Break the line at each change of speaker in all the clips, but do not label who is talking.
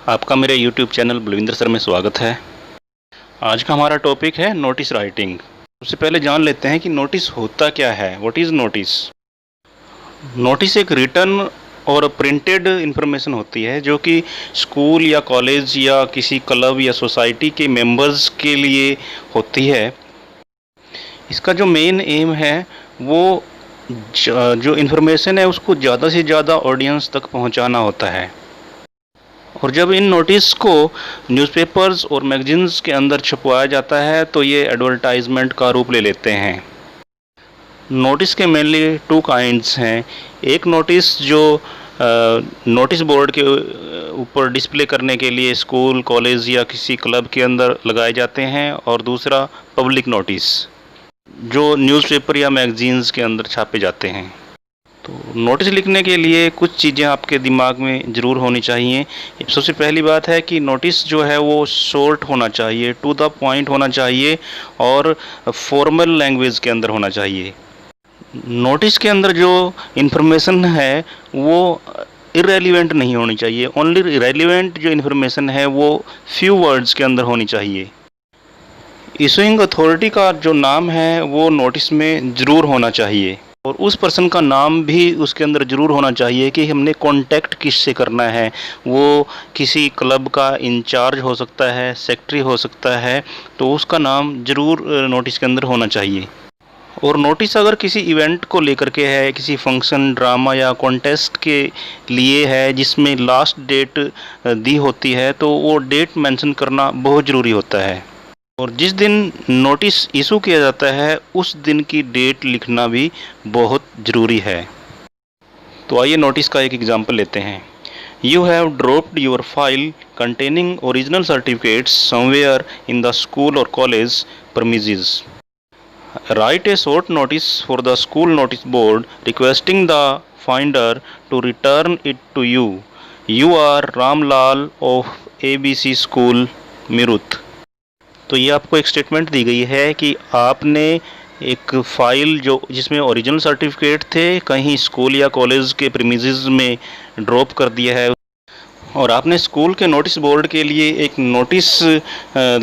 आपका मेरे YouTube channel Balwinder sir में स्वागत है। आज का हमारा टॉपिक है नोटिस राइटिंग। सबसे पहले जान लेते हैं कि नोटिस होता क्या है। What is notice? नोटिस एक रिटन और प्रिंटेड इन्फॉर्मेशन होती है जो कि स्कूल या कॉलेज या किसी क्लब या सोसाइटी के मेंबर्स के लिए होती है। इसका जो मेन एम है वो जो इन्फॉर्मेशन है उसको ज़्यादा से ज़्यादा ऑडियंस तक पहुंचाना होता है। और जब इन नोटिस को न्यूज़पेपर्स और मैगजीन्स के अंदर छपवाया जाता है तो ये एडवर्टाइजमेंट का रूप ले लेते हैं। नोटिस के मेनली टू काइंड्स हैं। एक नोटिस जो नोटिस बोर्ड के ऊपर डिस्प्ले करने के लिए स्कूल, कॉलेज या किसी क्लब के अंदर लगाए जाते हैं, और दूसरा पब्लिक नोटिस जो न्यूज़पेपर या मैगजीन्स के अंदर छापे जाते हैं। तो नोटिस लिखने के लिए कुछ चीज़ें आपके दिमाग में ज़रूर होनी चाहिए। सबसे पहली बात है कि नोटिस जो है वो शॉर्ट होना चाहिए, टू द पॉइंट होना चाहिए और फॉर्मल लैंग्वेज के अंदर होना चाहिए। नोटिस के अंदर जो इन्फॉर्मेशन है वो इरेलीवेंट नहीं होनी चाहिए। ओनली रेलिवेंट जो इन्फॉर्मेशन है वो फ्यू वर्ड्स के अंदर होनी चाहिए। इशूइंग अथॉरिटी का जो नाम है वो नोटिस में ज़रूर होना चाहिए, और उस पर्सन का नाम भी उसके अंदर ज़रूर होना चाहिए कि हमने कांटेक्ट किससे करना है। वो किसी क्लब का इंचार्ज हो सकता है, सेक्रेटरी हो सकता है, तो उसका नाम ज़रूर नोटिस के अंदर होना चाहिए। और नोटिस अगर किसी इवेंट को लेकर के है, किसी फंक्शन, ड्रामा या कॉन्टेस्ट के लिए है जिसमें लास्ट डेट दी होती है, तो वो डेट मेंशन करना बहुत ज़रूरी होता है। और जिस दिन नोटिस इशू किया जाता है उस दिन की डेट लिखना भी बहुत ज़रूरी है। तो आइए नोटिस का एक एग्जांपल लेते हैं। You have dropped your file containing original certificates somewhere in the school और college premises. Write a short notice for the school notice board requesting the finder to return it to you. You are Ramlal of ABC School, Meerut. तो ये आपको एक statement दी गई है कि आपने एक फ़ाइल जो जिसमें ओरिजिनल सर्टिफिकेट थे कहीं स्कूल या कॉलेज के प्रीमिसेस में ड्रॉप कर दिया है, और आपने स्कूल के नोटिस बोर्ड के लिए एक नोटिस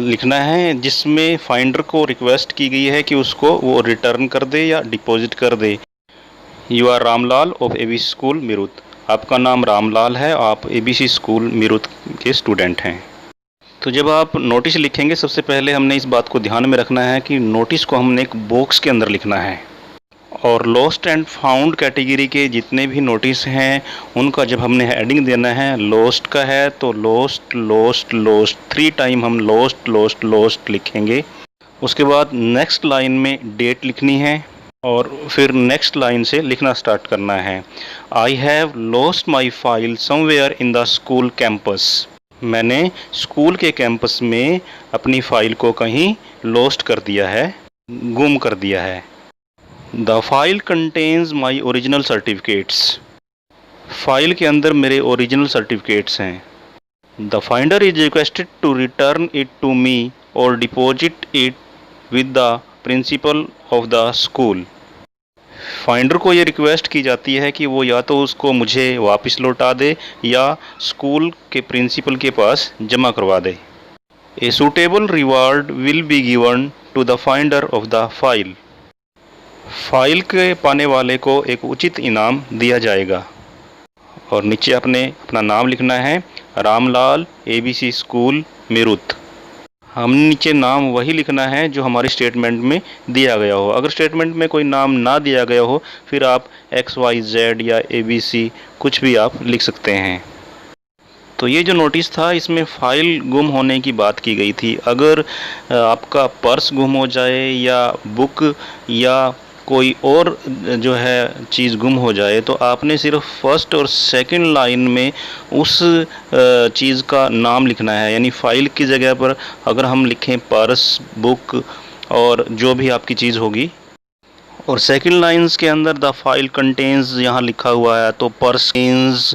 लिखना है जिसमें फाइंडर को रिक्वेस्ट की गई है कि उसको वो रिटर्न कर दे या डिपॉजिट कर दे। You are Ramlal of ABC school Meerut. आपका नाम रामलाल है, आप ABC स्कूल मीरुत के स्टूडेंट हैं। तो जब आप नोटिस लिखेंगे सबसे पहले हमने इस बात को ध्यान में रखना है कि नोटिस को हमने एक बॉक्स के अंदर लिखना है, और लॉस्ट एंड फाउंड कैटेगरी के जितने भी नोटिस हैं उनका जब हमने हेडिंग देना है, लॉस्ट का है तो लॉस्ट लॉस्ट लॉस्ट 3 टाइम हम लॉस्ट लॉस्ट लॉस्ट लिखेंगे। उसके बाद नेक्स्ट लाइन में डेट लिखनी है और फिर नेक्स्ट लाइन से लिखना स्टार्ट करना है। I have lost my file somewhere in the school campus. मैंने स्कूल के कैंपस में अपनी फ़ाइल को कहीं लॉस्ट कर दिया है, गुम कर दिया है। The file contains my original certificates. File के अंदर मेरे ओरिजिनल सर्टिफिकेट्स हैं। The finder is requested to return it to me और deposit it with the principal of the school. Finder को ये रिक्वेस्ट की जाती है कि वो या तो उसको मुझे वापस लौटा दे या स्कूल के प्रिंसिपल के पास जमा करवा दे। A suitable reward will be given to the finder of the file. File के पाने वाले को एक उचित इनाम दिया जाएगा। और नीचे आपने अपना नाम लिखना है, रामलाल ABC स्कूल मीरुत। हमने नीचे नाम वही लिखना है जो हमारी स्टेटमेंट में दिया गया हो। अगर स्टेटमेंट में कोई नाम ना दिया गया हो फिर आप XYZ या ABC कुछ भी आप लिख सकते हैं। तो ये जो नोटिस था इसमें फ़ाइल गुम होने की बात की गई थी। अगर आपका पर्स गुम हो जाए या बुक या कोई और जो है चीज़ गुम हो जाए तो आपने सिर्फ फर्स्ट और सेकंड लाइन में उस चीज़ का नाम लिखना है। यानी फ़ाइल की जगह पर अगर हम लिखें पर्स, बुक और जो भी आपकी चीज़ होगी, और सेकंड लाइंस के अंदर द फाइल कंटेन्स यहाँ लिखा हुआ है तो पर्स कंटेन्स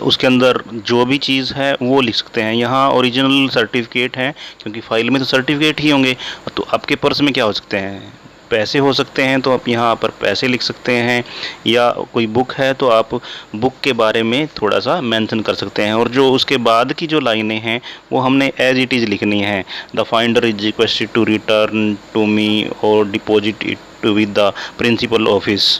उसके अंदर जो भी चीज़ है वो लिख सकते हैं। यहाँ ओरिजिनल सर्टिफिकेट हैं क्योंकि फ़ाइल में तो सर्टिफिकेट ही होंगे, तो आपके पर्स में क्या हो सकते हैं, पैसे हो सकते हैं तो आप यहाँ पर पैसे लिख सकते हैं, या कोई बुक है तो आप बुक के बारे में थोड़ा सा मेंशन कर सकते हैं। और जो उसके बाद की जो लाइनें हैं वो हमने एज इट इज़ लिखनी है। The finder is requested to return to me और deposit it to with the principal office.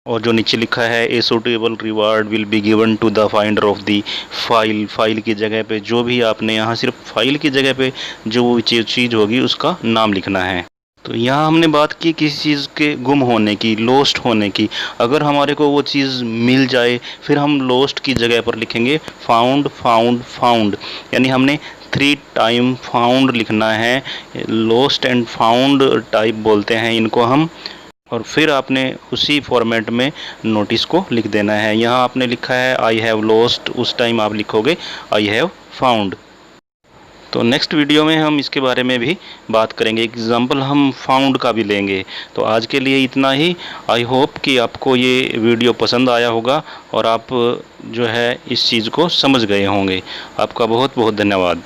और जो नीचे लिखा है a suitable reward will be given to the finder of the file. File की जगह पे जो भी आपने यहाँ सिर्फ फाइल की जगह पे जो चीज़ होगी उसका नाम लिखना है। तो यहाँ हमने बात की किसी चीज़ के गुम होने की, लोस्ट होने की। अगर हमारे को वो चीज़ मिल जाए फिर हम लोस्ट की जगह पर लिखेंगे फाउंड फाउंड फाउंड, यानी हमने 3 टाइम फाउंड लिखना है। लोस्ट एंड फाउंड टाइप बोलते हैं इनको हम। और फिर आपने उसी फॉर्मेट में नोटिस को लिख देना है। यहाँ आपने लिखा है आई हैव लॉस्ट, उस टाइम आप लिखोगे आई हैव फाउंड। तो नेक्स्ट वीडियो में हम इसके बारे में भी बात करेंगे, एग्जाम्पल हम फाउंड का भी लेंगे। तो आज के लिए इतना ही। आई होप कि आपको ये वीडियो पसंद आया होगा और आप जो है इस चीज़ को समझ गए होंगे। आपका बहुत बहुत धन्यवाद।